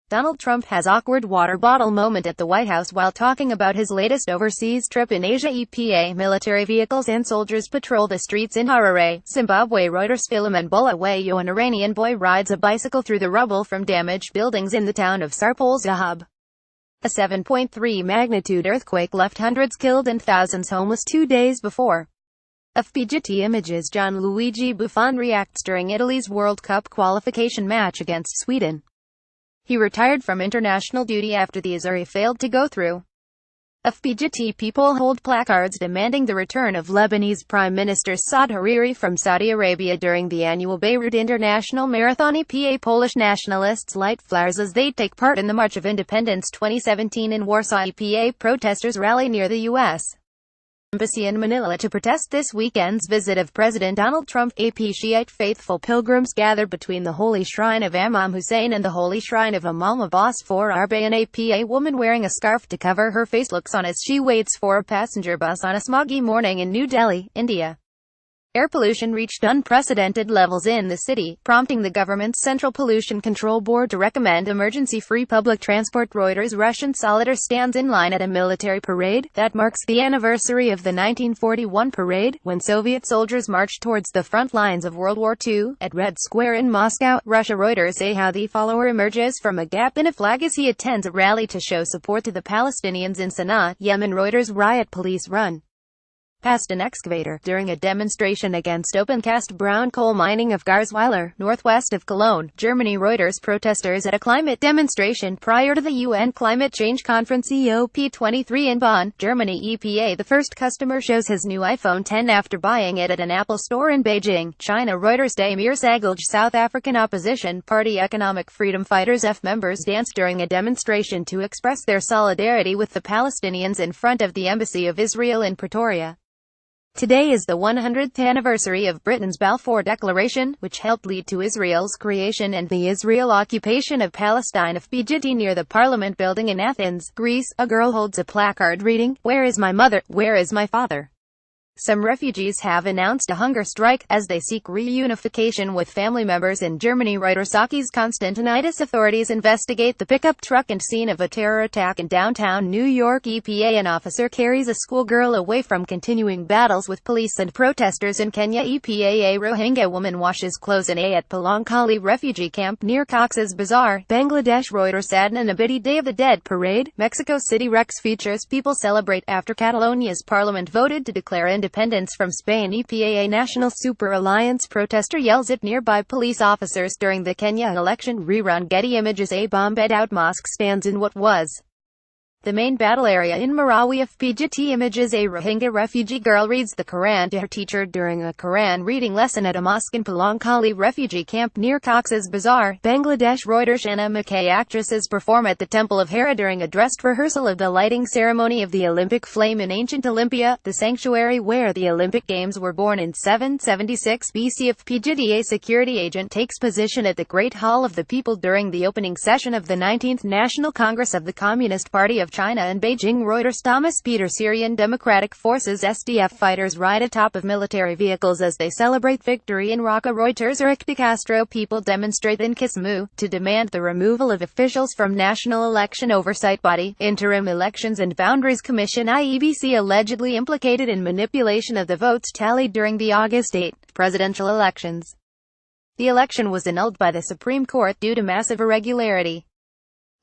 Donald Trump has awkward water bottle moment at the White House while talking about his latest overseas trip. In Asia, EPA military vehicles and soldiers patrol the streets in Harare, Zimbabwe. ReutersPhilimon. Bulawayo. An Iranian boy rides a bicycle through the rubble from damaged buildings in the town of Sarpole Zahab. A 7.3 magnitude earthquake left hundreds killed and thousands homeless 2 days before. AFPGetty Images Gianluigi Buffon reacts during Italy's World Cup qualification match against Sweden. He retired from international duty after the Azzurri failed to go through. AFPGetty people hold placards demanding the return of Lebanese Prime Minister Saad Hariri from Saudi Arabia during the annual Beirut International Marathon. EPA Polish nationalists light flares as they take part in the March of Independence 2017 in Warsaw. EPA protesters rally near the U.S. Embassy in Manila to protest this weekend's visit of President Donald Trump. AP Shiite faithful pilgrims gathered between the Holy Shrine of Imam Hussein and the Holy Shrine of Imam Abbas for Arba. An APA woman wearing a scarf to cover her face looks on as she waits for a passenger bus on a smoggy morning in New Delhi, India. Air pollution reached unprecedented levels in the city, prompting the government's Central Pollution Control Board to recommend emergency-free public transport. Reuters. Russian soldier stands in line at a military parade that marks the anniversary of the 1941 parade, when Soviet soldiers marched towards the front lines of World War II, at Red Square in Moscow, Russia. Reuters. A Houthi follower emerges from a gap in a flag as he attends a rally to show support to the Palestinians in Sana'a, Yemen. Reuters. Riot police run past an excavator during a demonstration against open-cast brown coal mining of Garzweiler, northwest of Cologne, Germany. Reuters. Protesters at a climate demonstration prior to the UN Climate Change Conference COP23 in Bonn, Germany. EPA. The first customer shows his new iPhone 10 after buying it at an Apple store in Beijing, China. Reuters. Damir Sagalj. South African opposition party economic freedom fighters F members danced during a demonstration to express their solidarity with the Palestinians in front of the Embassy of Israel in Pretoria. Today is the 100th anniversary of Britain's Balfour Declaration, which helped lead to Israel's creation and the Israel occupation of Palestine. AFPGetty. Near the Parliament building in Athens, Greece, a girl holds a placard reading, "Where is my mother? Where is my father?" Some refugees have announced a hunger strike, as they seek reunification with family members in Germany. Reuters. Sakis Constantinitis. Authorities investigate the pickup truck and scene of a terror attack in downtown New York. EPA. An officer carries a schoolgirl away from continuing battles with police and protesters in Kenya. EPA. A Rohingya woman washes clothes in at Palankali refugee camp near Cox's Bazar, Bangladesh. Reuters. Adnan Abidi. Day of the Dead parade, Mexico City. Rex features people celebrate after Catalonia's parliament voted to declare independence from Spain. EPA. A National Super Alliance protester yells at nearby police officers during the Kenya election. Rerun. Getty Images. A bomb-ed-out mosque stands in what was the main battle area in Marawi. AFPGetty Images. A Rohingya refugee girl reads the Quran to her teacher during a Quran reading lesson at a mosque in Palankali refugee camp near Cox's Bazar, Bangladesh. Reuters. Anna McKay. Actresses perform at the Temple of Hera during a dressed rehearsal of the lighting ceremony of the Olympic flame in ancient Olympia, the sanctuary where the Olympic Games were born in 776 BC. AFPGetty. A security agent takes position at the Great Hall of the People during the opening session of the 19th National Congress of the Communist Party of China in Beijing. Reuters. Thomas Peter. Syrian Democratic Forces SDF fighters ride atop of military vehicles as they celebrate victory in Raqqa. Reuters. Eric de Castro. People demonstrate in Kisumu to demand the removal of officials from National Election Oversight Body, Interim Elections and Boundaries Commission (IEBC), allegedly implicated in manipulation of the votes tallied during the August 8 presidential elections. The election was annulled by the Supreme Court due to massive irregularity.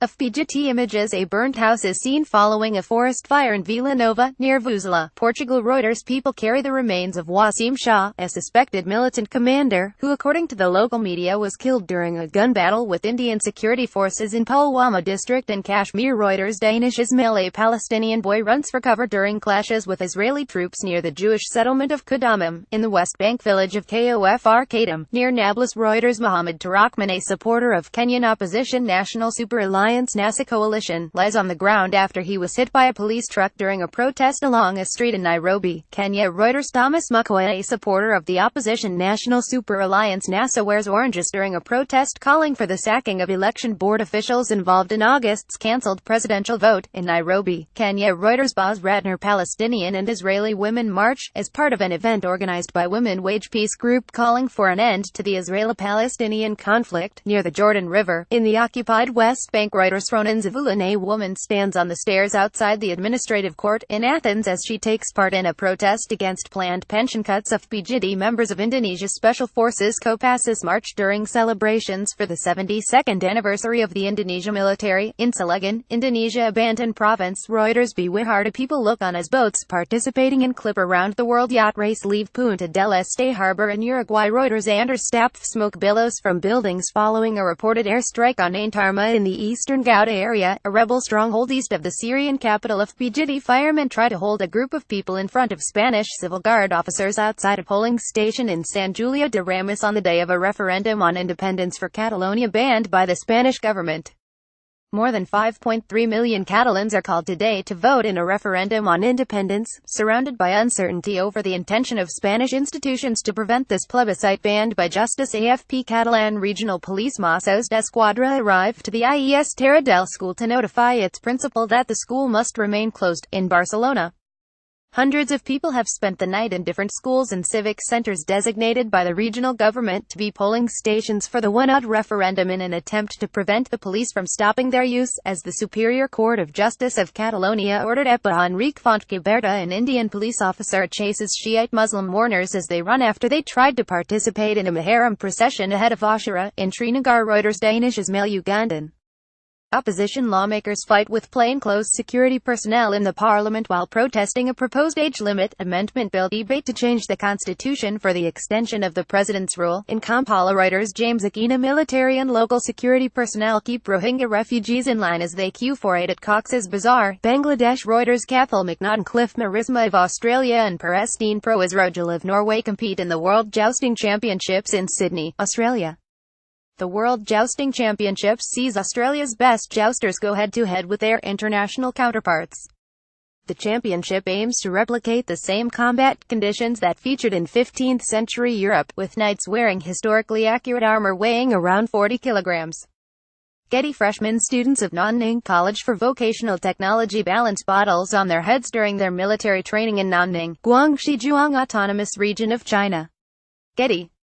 AFPGetty Images. A burnt house is seen following a forest fire in Vila Nova, near Vuzela, Portugal. Reuters. People carry the remains of Wasim Shah, a suspected militant commander, who according to the local media was killed during a gun battle with Indian security forces in Pulwama district in Kashmir. Reuters. Danish Ismail. A Palestinian boy runs for cover during clashes with Israeli troops near the Jewish settlement of Qadamim, in the West Bank village of Kofr Kadam, near Nablus. Reuters. Mohammed Tarakman. A supporter of Kenyan opposition National Super Alliance NASA coalition, lies on the ground after he was hit by a police truck during a protest along a street in Nairobi, Kenya. Reuters. Thomas Mukwege. A supporter of the opposition National Super Alliance NASA wears oranges during a protest calling for the sacking of election board officials involved in August's cancelled presidential vote in Nairobi, Kenya. Reuters. Boz Radner. Palestinian and Israeli women march as part of an event organized by Women Wage Peace Group calling for an end to the Israeli-Palestinian conflict near the Jordan River in the occupied West Bank. Reuters Ronan Zavulin, a woman stands on the stairs outside the administrative court in Athens as she takes part in a protest against planned pension cuts. AFPGetty members of Indonesia's Special Forces Kopassus marched during celebrations for the 72nd anniversary of the Indonesia military in Cilegon, Indonesia Banten province. Reuters Bihar. People look on as boats participating in Clipper round the world yacht race leave Punta del Este harbor in Uruguay. Reuters Staff smoke billows from buildings following a reported airstrike on Antarma in the eastern Ghouta area, a rebel stronghold east of the Syrian capital. AFPGetty firemen try to hold a group of people in front of Spanish Civil Guard officers outside a polling station in San Julián de Ramis on the day of a referendum on independence for Catalonia banned by the Spanish government. More than 5.3 million Catalans are called today to vote in a referendum on independence, surrounded by uncertainty over the intention of Spanish institutions to prevent this plebiscite banned by justice. AFP Catalan Regional Police Mossos d'Esquadra arrived to the IES Terra del School to notify its principal that the school must remain closed. In Barcelona, hundreds of people have spent the night in different schools and civic centers designated by the regional government to be polling stations for the one-odd referendum in an attempt to prevent the police from stopping their use, as the Superior Court of Justice of Catalonia ordered EPA Enrique Fontgiberta, an Indian police officer, chases Shiite Muslim mourners as they run after they tried to participate in a Muharram procession ahead of Ashura in Srinagar. Reuters Danish Ismail Ugandan. Opposition lawmakers fight with plainclothes security personnel in the parliament while protesting a proposed age limit amendment bill. Debate to change the constitution for the extension of the president's rule. In Kampala. Reuters James Akina. Military and local security personnel keep Rohingya refugees in line as they queue for aid at Cox's Bazar, Bangladesh. Reuters Cathal McNaughton. Cliff Marisma of Australia and Perestine Pro Israel of Norway compete in the World Jousting Championships in Sydney, Australia. The World Jousting Championships sees Australia's best jousters go head-to-head with their international counterparts. The championship aims to replicate the same combat conditions that featured in 15th-century Europe, with knights wearing historically accurate armor weighing around 40 kilograms. Getty. Freshman students of Nanning College for Vocational Technology balance bottles on their heads during their military training in Nanning, Guangxi Zhuang Autonomous Region of China. Getty.